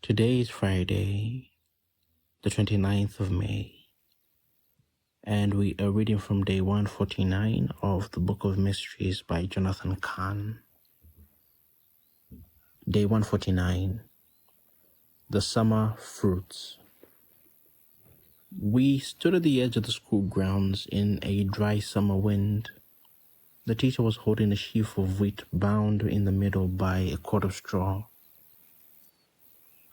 Today is Friday, the 29th of May, and we are reading from day 149 of the Book of Mysteries by Jonathan Cahn. Day 149, The Summer Fruits. We stood at the edge of the school grounds in a dry summer wind. The teacher was holding a sheaf of wheat bound in the middle by a cord of straw.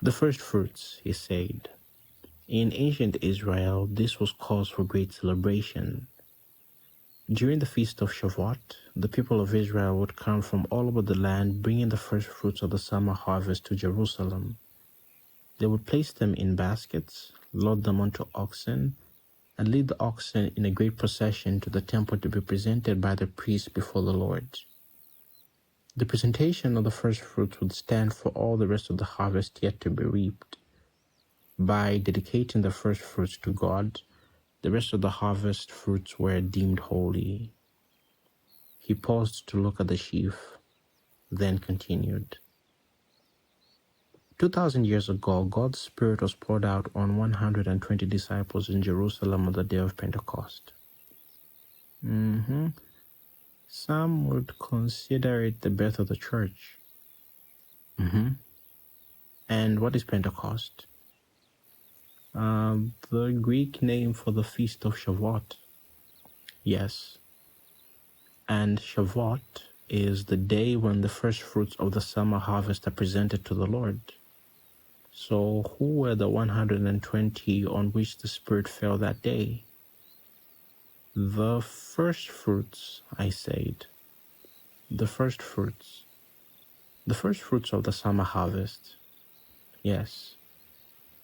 The first fruits, he said. In ancient Israel, this was cause for great celebration. During the feast of Shavuot, the people of Israel would come from all over the land bringing the first fruits of the summer harvest to Jerusalem. They would place them in baskets, load them onto oxen, and lead the oxen in a great procession to the temple to be presented by the priests before the Lord. The presentation of the first fruits would stand for all the rest of the harvest yet to be reaped. By dedicating the first fruits to God, the rest of the harvest fruits were deemed holy. He paused to look at the sheaf, then continued. 2,000 years ago, God's Spirit was poured out on 120 disciples in Jerusalem on the day of Pentecost. Some would consider it the birth of the church. And what is Pentecost? The Greek name for the feast of Shavuot. Yes. And Shavuot is the day when the first fruits of the summer harvest are presented to the Lord. So who were the 120 on which the Spirit fell that day? The first fruits, I said. The first fruits. The first fruits of the summer harvest. Yes.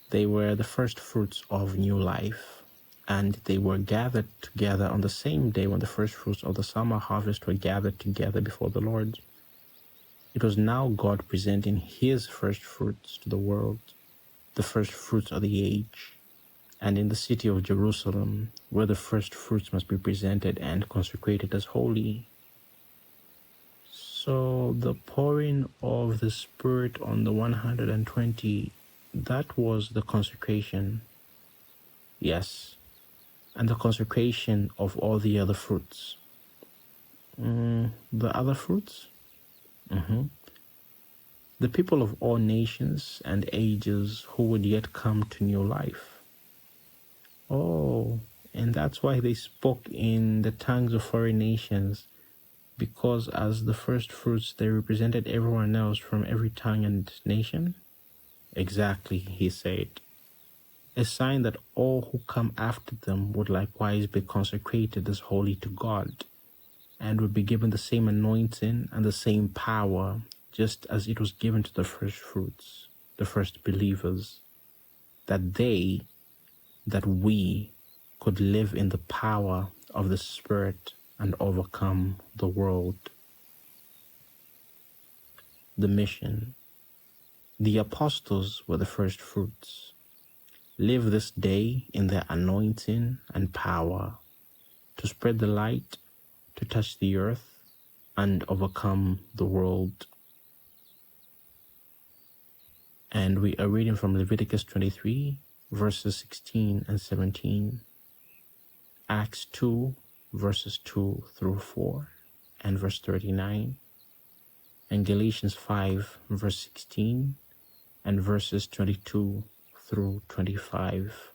They were the first fruits of new life, and they were gathered together on the same day when the first fruits of the summer harvest were gathered together before the Lord. It was now God presenting His first fruits to the world, the first fruits of the age, and in the city of Jerusalem, where the first fruits must be presented and consecrated as holy. So the pouring of the Spirit on the 120, that was the consecration. Yes, and the consecration of all the other fruits. The other fruits? The people of all nations and ages who would yet come to new life. Oh, and that's why they spoke in the tongues of foreign nations, because as the first fruits they represented everyone else from every tongue and nation? Exactly, he said. A sign that all who come after them would likewise be consecrated as holy to God, and would be given the same anointing and the same power, just as it was given to the first fruits, the first believers, that we could live in the power of the Spirit and overcome the world. The mission. The apostles were the first fruits. Live this day in their anointing and power, to spread the light, to touch the earth, and overcome the world. And we are reading from Leviticus 23, verses 16 and 17, Acts 2, verses 2 through 4, and verse 39, and Galatians 5, verse 16, and verses 22 through 25.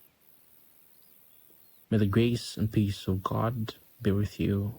May the grace and peace of God be with you